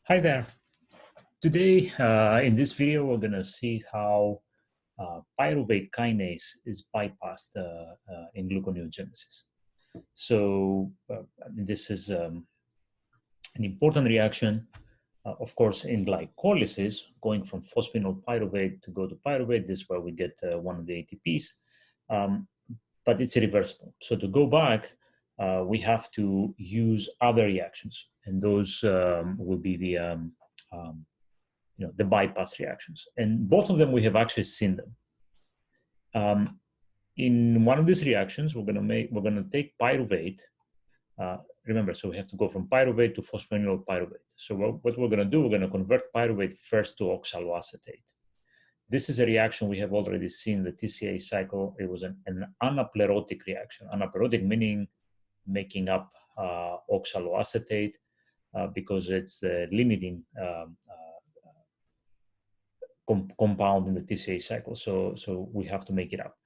Hi there. Today, in this video, we're going to see how pyruvate kinase is bypassed in gluconeogenesis. So this is an important reaction, of course, in glycolysis, going from phosphoryl pyruvate to go to pyruvate. This is where we get one of the ATPs, but it's irreversible. So to go back, we have to use other reactions, and those will be the bypass reactions. And both of them, we have actually seen them. In one of these reactions, we're going to take pyruvate. Remember, so we have to go from pyruvate to phosphoryl pyruvate. So what we're going to do, we're going to convert pyruvate first to oxaloacetate. This is a reaction we have already seen the TCA cycle. It was an anaplerotic reaction. Anaplerotic meaning making up oxaloacetate because it's the limiting compound in the TCA cycle. So we have to make it up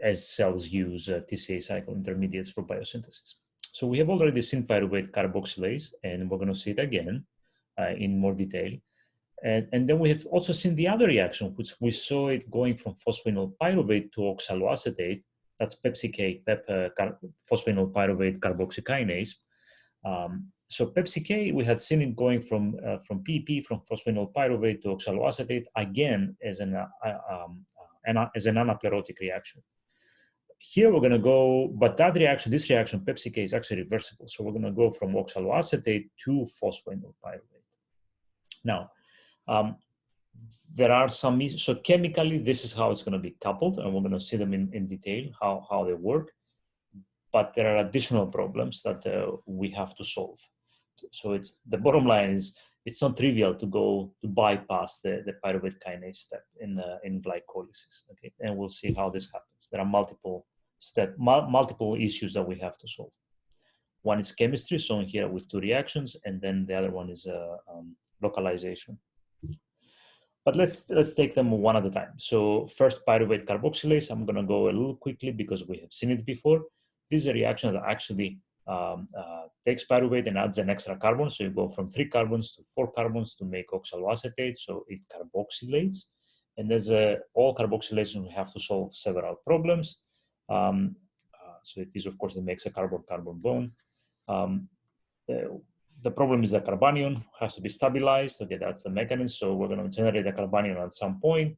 as cells use TCA cycle intermediates for biosynthesis. So we have already seen pyruvatecarboxylase, and we're going to see it again in more detail. And then we have also seen the other reaction, which we saw it going from phosphoryl pyruvate to oxaloacetate. That's PepsiK, phosphoryl pyruvate carboxykinase. So PepsiK, we had seen it going from PP, from phosphoryl pyruvate to oxaloacetate, again as an anaplerotic reaction. Here we're going to go, but that reaction, this reaction, PepsiK, is actually reversible. So we're going to go from oxaloacetate to phosphoryl pyruvate. Now, there are some, so chemically, this is how it's going to be coupled, and we're going to see them in detail, how they work. But there are additional problems that we have to solve. So it's the bottom line is it's not trivial to go to bypass the pyruvate kinase step in glycolysis. Okay, and we'll see how this happens. There are multiple issues that we have to solve. One is chemistry, shown here with two reactions, and then the other one is localization. But let's take them one at a time. So first, pyruvate carboxylase. I'm going to go a little quickly because we have seen it before. This is a reaction that actually takes pyruvate and adds an extra carbon. So you go from 3 carbons to 4 carbons to make oxaloacetate. So it carboxylates. And as all carboxylations, we have to solve several problems. So it is, of course, it makes a carbon-carbon bond. The problem is the carbanion has to be stabilized. Okay, that's the mechanism. So we're going to generate a carbanion at some point,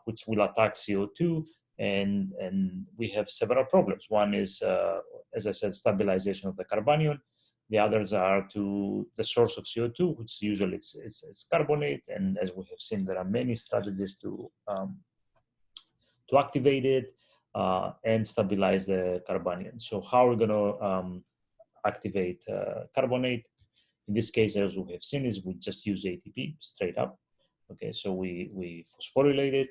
which will attack CO2. And we have several problems. One is, as I said, stabilization of the carbanion. The others are to the source of CO2, which usually it's carbonate. And as we have seen, there are many strategies to activate it and stabilize the carbanion. So how are we going to activate carbonate? In this case, as we have seen, is we just use ATP straight up. Okay, so we phosphorylate it.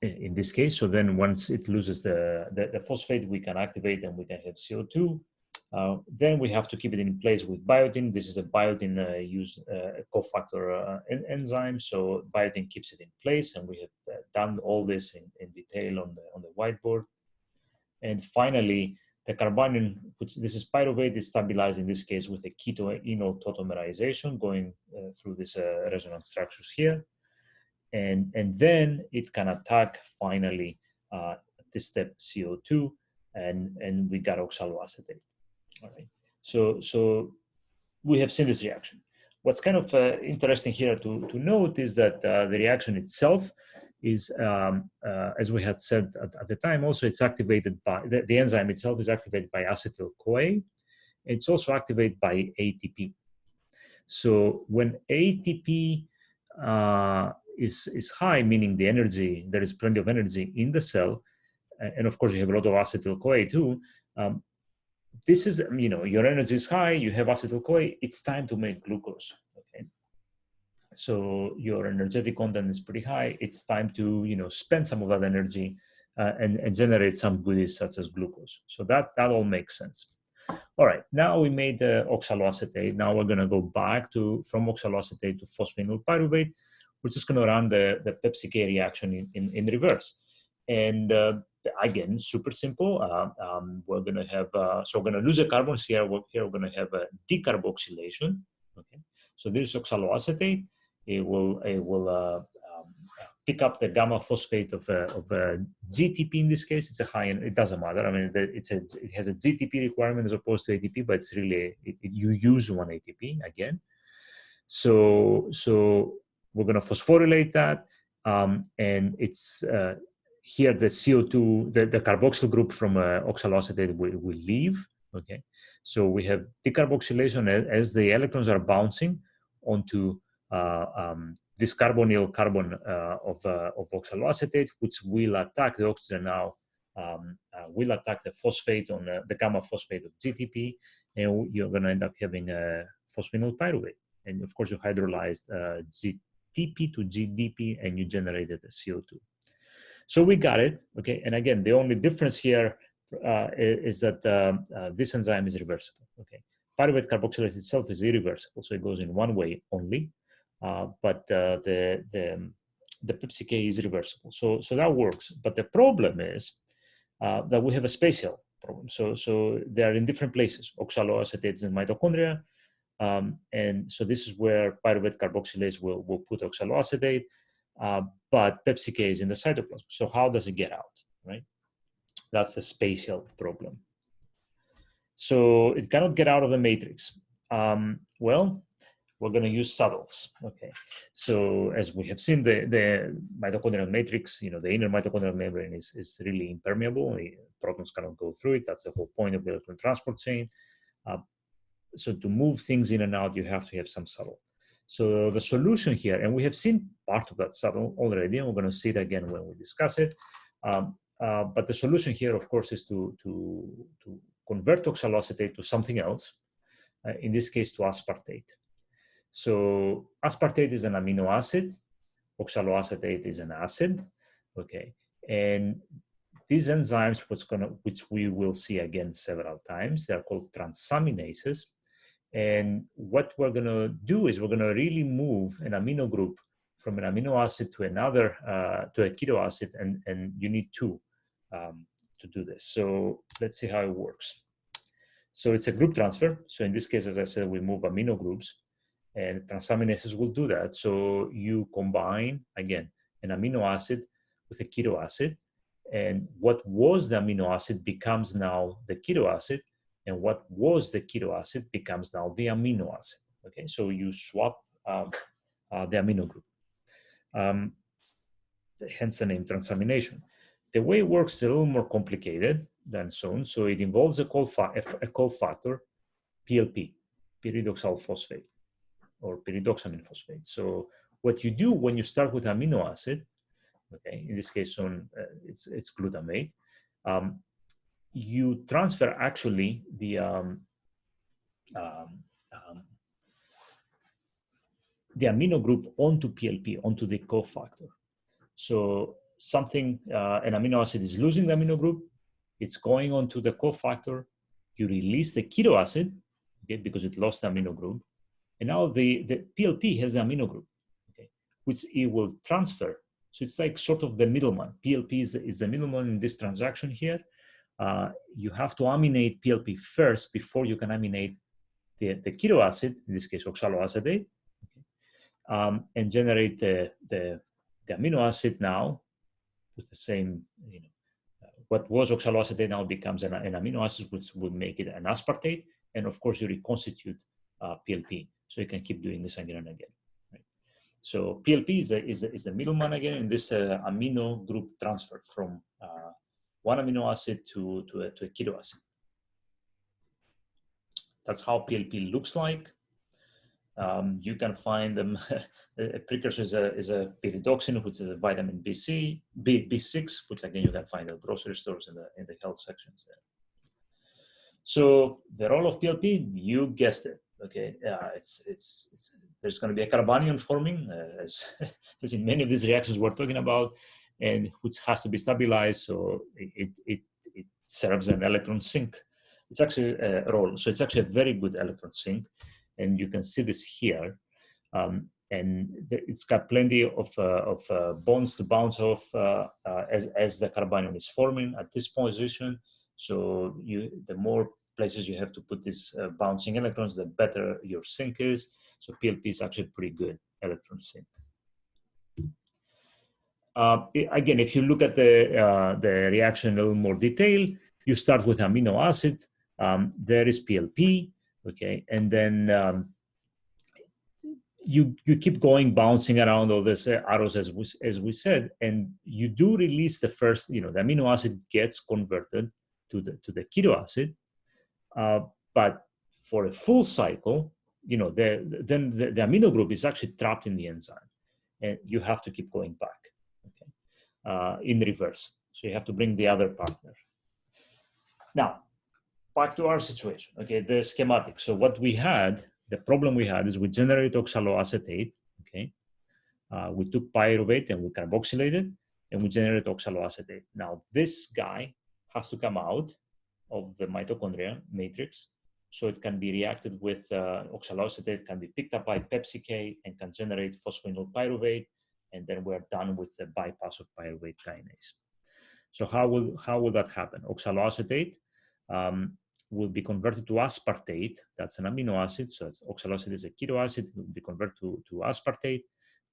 In this case, so then once it loses the phosphate, we can activate and we can have CO2. Then we have to keep it in place with biotin. This is a biotin cofactor enzyme. So biotin keeps it in place, and we have done all this in detail on the whiteboard. And finally, the carbanion, which this is pyruvate, is stabilized in this case with a keto-enol tautomerization going through these resonance structures here. And then it can attack finally this step CO2, and we got oxaloacetate. All right. So we have seen this reaction. What's kind of interesting here to note is that the reaction itself is, as we had said at the time, also it's activated by, the enzyme itself is activated by acetyl-CoA. It's also activated by ATP. So when ATP is high, meaning the energy, there is plenty of energy in the cell, and of course you have a lot of acetyl-CoA too, this is, your energy is high, you have acetyl-CoA, it's time to make glucose, okay? So your energetic content is pretty high, it's time to, spend some of that energy and generate some goodies such as glucose. So that all makes sense. All right, now we made the oxaloacetate. Now we're gonna go back from oxaloacetate to phosphoryl pyruvate. We're just gonna run the PepsiK reaction in reverse. And again, super simple. We're going to have, so we're going to lose the carbons here. Here we're going to have a decarboxylation. Okay, so this is oxaloacetate. It will pick up the gamma phosphate of GTP in this case. It's a high, and it doesn't matter. I mean, it has a GTP requirement as opposed to ATP, but it's really you use one ATP again. So we're going to phosphorylate that, and it's here the CO2, the carboxyl group from oxaloacetate will leave. Okay, so we have decarboxylation as the electrons are bouncing onto this carbonyl carbon of oxaloacetate, which will attack the oxygen now, will attack the phosphate on the gamma phosphate of GTP, and you're going to end up having a phosphoryl pyruvate. And of course, you hydrolyzed GTP to GDP, and you generated the CO2. So we got it, okay? And again, the only difference here is that this enzyme is reversible, okay? Pyruvate carboxylase itself is irreversible, so it goes in one way only, but the PepsiK is reversible. So that works, but the problem is that we have a spatial problem. So they're in different places. Oxaloacetate is in mitochondria, and so this is where pyruvate carboxylase will put oxaloacetate, but PepsiK is in the cytoplasm. So how does it get out, right? That's the spatial problem. So it cannot get out of the matrix. Well, we're going to use saddles. Okay. So as we have seen, the mitochondrial matrix, you know, the inner mitochondrial membrane is really impermeable. The protons cannot go through it. That's the whole point of the electron transport chain. So to move things in and out, you have to have some saddle. So the solution here, and we have seen part of that saddle already, and we're going to see it again when we discuss it. But the solution here, of course, is to convert oxaloacetate to something else, in this case to aspartate. So aspartate is an amino acid, oxaloacetate is an acid, okay? And these enzymes, which we will see again several times, they're called transaminases. And what we're going to do is we're going to really move an amino group from an amino acid to another, to a keto acid, and you need two to do this. So let's see how it works. So it's a group transfer. So in this case, as I said, we move amino groups, and transaminases will do that. So you combine, again, an amino acid with a keto acid, and what was the amino acid becomes now the keto acid, and what was the keto acid becomes now the amino acid. Okay, so you swap the amino group. Hence the name transamination. The way it works is a little more complicated than shown. So it involves a cofactor, PLP, pyridoxal phosphate, or pyridoxamine phosphate. So what you do when you start with amino acid, okay, in this case, it's glutamate, you transfer actually the amino group onto PLP, onto the cofactor. So something, an amino acid is losing the amino group, it's going onto the cofactor, you release the keto acid, okay, because it lost the amino group, and now the PLP has the amino group, okay, which it will transfer. So it's like sort of the middleman. PLP is the middleman in this transaction here. You have to aminate PLP first before you can aminate the keto acid, in this case oxaloacetate, okay, and generate the amino acid now with the same, you know, what was oxaloacetate now becomes an amino acid, which will make it an aspartate, and of course you reconstitute PLP, so you can keep doing this again and again. Right? So PLP is the middleman again in this amino group transfer from one amino acid to a keto acid. That's how PLP looks like. You can find them. A precursor is a pyridoxine, which is a vitamin B6, which again you can find at grocery stores in the health sections there. So the role of PLP, you guessed it. Okay, there's going to be a carbanion forming, as in many of these reactions we're talking about, and which has to be stabilized. So it serves an electron sink. It's actually a role. So it's actually a very good electron sink. And you can see this here. it's got plenty of bonds to bounce off as the carbanion is forming at this position. So the more places you have to put these bouncing electrons, the better your sink is. So PLP is actually pretty good electron sink. Again, if you look at the reaction in a little more detail, you start with amino acid. There is PLP, okay, and then you keep going, bouncing around all these arrows as we said, and you do release the first. The amino acid gets converted to the keto acid, but for a full cycle, then the amino group is actually trapped in the enzyme, and you have to keep going back. In reverse. So you have to bring the other partner. Now, back to our situation, okay, the schematic. So what we had, the problem we had is we generate oxaloacetate, okay? We took pyruvate and we carboxylated, and we generate oxaloacetate. Now, this guy has to come out of the mitochondria matrix, so it can be reacted with oxaloacetate, can be picked up by PepsiK and can generate phosphoenol pyruvate, and then we're done with the bypass of pyruvate kinase. So how will that happen? Oxaloacetate will be converted to aspartate. That's an amino acid. So oxaloacetate is a keto acid. It will be converted to aspartate,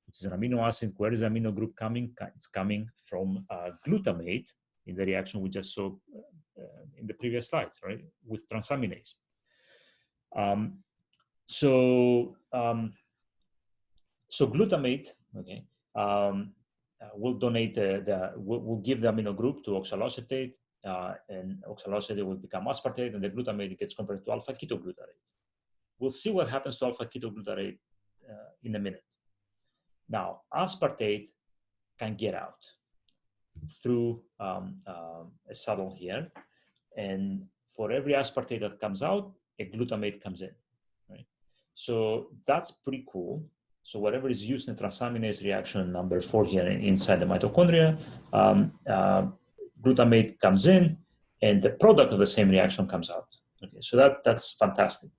which is an amino acid. Where is the amino group coming? It's coming from glutamate in the reaction we just saw in the previous slides, right? With transaminase. So glutamate, okay, will donate will give the amino group to oxaloacetate, and oxaloacetate will become aspartate, and the glutamate gets converted to alpha ketoglutarate. We'll see what happens to alpha ketoglutarate in a minute. Now, aspartate can get out through a saddle here, and for every aspartate that comes out, a glutamate comes in, right? So that's pretty cool. So whatever is used in transaminase reaction number 4 here inside the mitochondria, glutamate comes in, and the product of the same reaction comes out. Okay, so that's fantastic.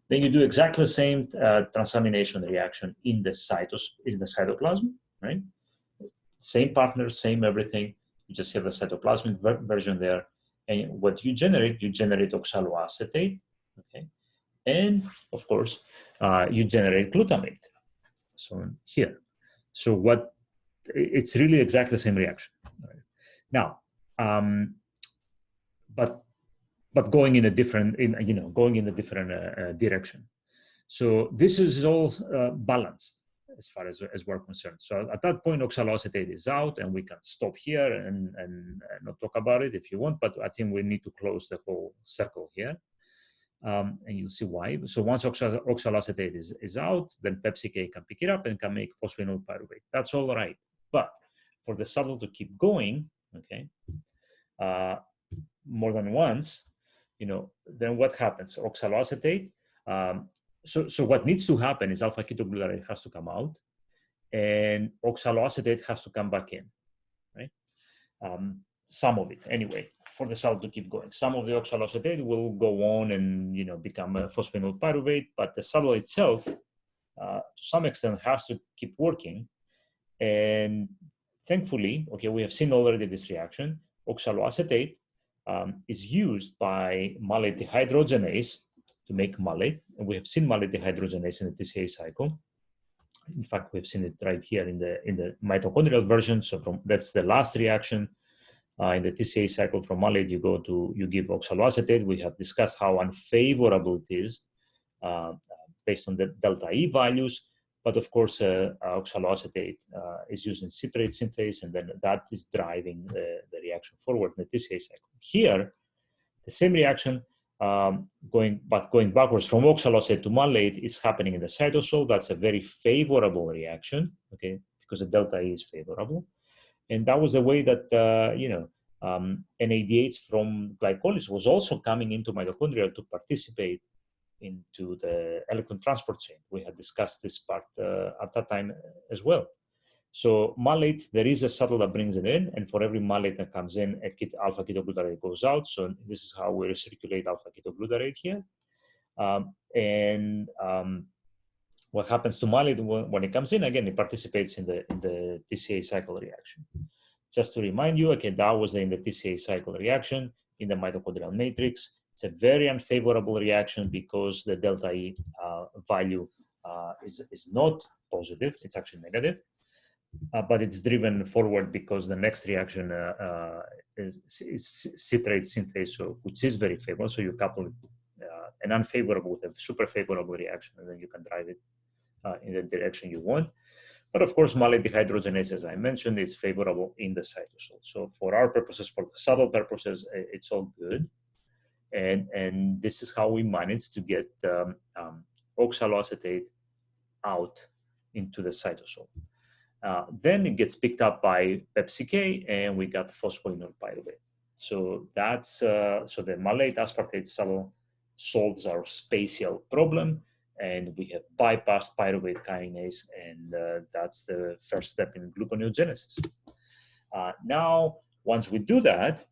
Then you do exactly the same transamination reaction in the cytoplasm, right? Same partner, same everything. You just have the cytoplasmic version there, and what you generate oxaloacetate, okay, and of course you generate glutamate. So here, so it's really exactly the same reaction. Right? Now, but going in a different, direction. So this is all balanced as far as we're concerned. So at that point, oxaloacetate is out, and we can stop here and not talk about it if you want. But I think we need to close the whole circle here. And you'll see why. So once oxaloacetate is out, then PepsiK can pick it up and can make phosphoenol pyruvate. That's all right. But for the saddle to keep going, okay, more than once, then what happens? Oxaloacetate. So what needs to happen is alpha ketoglutarate has to come out, and oxaloacetate has to come back in, right? Some of it anyway, for the saddle to keep going. Some of the oxaloacetate will go on and become a phosphoenol pyruvate, but the saddle itself, to some extent, has to keep working. And thankfully, okay, we have seen already this reaction. Oxaloacetate is used by malate dehydrogenase to make malate, and we have seen malate dehydrogenase in the TCA cycle. In fact, we've seen it right here in the mitochondrial version. So that's the last reaction. In the TCA cycle from malate, you give oxaloacetate. We have discussed how unfavorable it is based on the delta E values. But of course, oxaloacetate is used in citrate synthase, and then that is driving the reaction forward in the TCA cycle. Here, the same reaction going backwards from oxaloacetate to malate is happening in the cytosol. That's a very favorable reaction, okay, because the delta E is favorable. And that was the way that, NADH from glycolysis was also coming into mitochondria to participate into the electron transport chain. We had discussed this part at that time as well. So malate, there is a saddle that brings it in, and for every malate that comes in, alpha ketoglutarate goes out. So this is how we recirculate alpha ketoglutarate here. What happens to malate when it comes in? Again, it participates in the TCA cycle reaction. Just to remind you, okay, that was in the TCA cycle reaction in the mitochondrial matrix. It's a very unfavorable reaction because the delta E value is not positive, it's actually negative. But it's driven forward because the next reaction is citrate synthase, so, which is very favorable. So you couple an unfavorable with a super favorable reaction, and then you can drive it in the direction you want. But of course, malate dehydrogenase, as I mentioned, is favorable in the cytosol. So for our purposes, for the subtle purposes, it's all good. And this is how we managed to get oxaloacetate out into the cytosol. Then it gets picked up by PepsiK, and we got phosphoenol pyruvate. So that's so the malate aspartate subtle solves our spatial problem, and we have bypassed pyruvate kinase, and that's the first step in gluconeogenesis. Now, once we do that,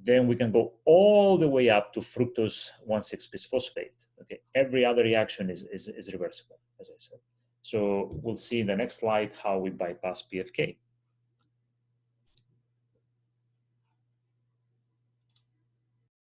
then we can go all the way up to fructose 1,6-bisphosphate. Okay, every other reaction is reversible, as I said. So we'll see in the next slide how we bypass PFK.